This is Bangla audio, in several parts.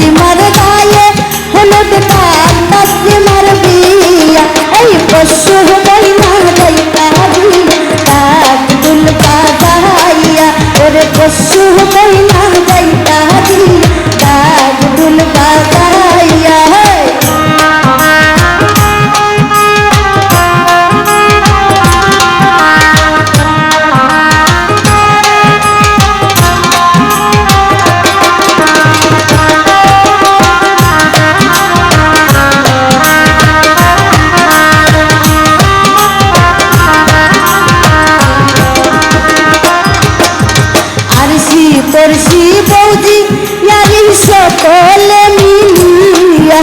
তসলিমার গায়ে হলুদ কাল তসলিমার বিয়া এই পশু বইনা যাইতা দিয়া ডাক দুল বাজাইয়া ওরে পশু বইনা যাইতা দিয়া ডাক দুল বাজাইয়া পড়শি বৌজি ইয়ারি সকলে মিলিয়া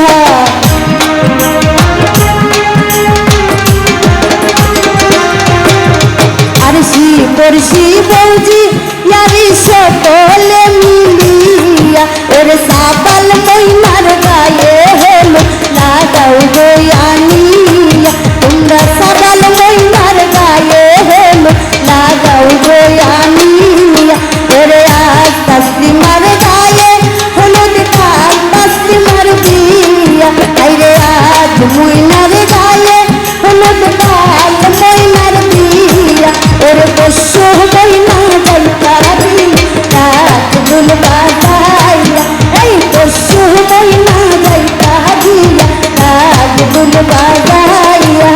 আরশি পড়শি বৌজি ইয়ারি সকলে মিলিয়া ওরে সাবাল মইনার গায়ে হলো লাগাও গো আনিয়া তোমরা সাবাল মইনার গায়ে হলো লাগাও গো আনিয়া ওরে আজ তসলিমার গায়ে হলুদ কাল তসলিমার বিয়া আইরে আজ মইনার গায়ে হলুদ কাল মইনার বিয়া ওরে পশু বইনা যাইতা দিয়া ডাক দুল বাজাইয়া এই পশু বইনা যাইতা দিয়া ডাক দুল বাজাইয়া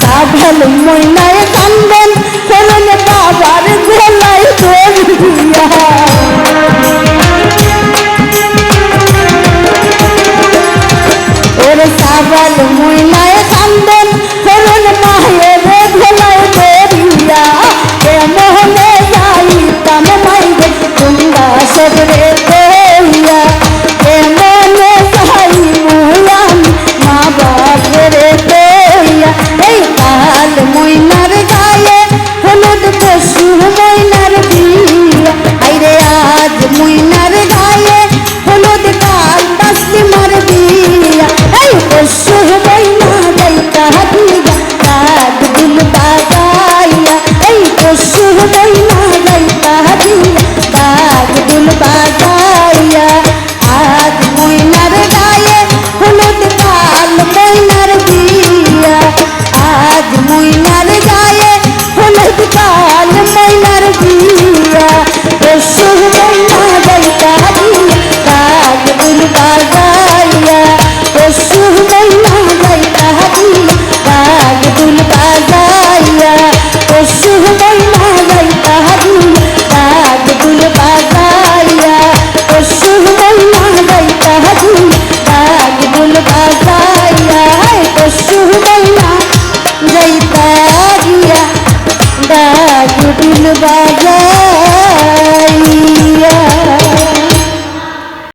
সাবাল মইনায় কান্দন করুন বাবার গলায় দড়িয়া ওরে সাবাল মইনায় কান্দন করুন মায়ের গলায় দড়িয়া এ মোহনে যাইতাম মাইরে তোমরা সবরে কইয়া এ মনে যাইমু আমি মা বাপরে কইয়া এই কাল মইনার গায়ে হলুদ পশু মইনার বিয়া আইরে আজ মইনার গায়ে হলুদ কাল তসলিমার বিয়া এই পশু মইনা যাইতা দিয়া ডাক দুল বাজাইয়া এই পশু মইনা যাইতা দিয়া ডাক দুল বাজাইয়া আজ মইনার গায়ে হলুদ কাল মইনার বিয়া আজ মইনার গায়ে হলুদ কাল মইনার বিয়া পশু মইনা যাইতা দিয়া ডাক দুল বাজাইয়া পশু মইনা যাইতা দিয়া ডাক দুল বাজাইয়া পশু মইনা যাইতা দিয়া ডাক দুল বাজাইয়া পশু মইনা যাইতা দিয়া ডাক দুল বাজাইয়া পশু মইনা যাইতা দিয়া ডাক দুল বাজাইয়া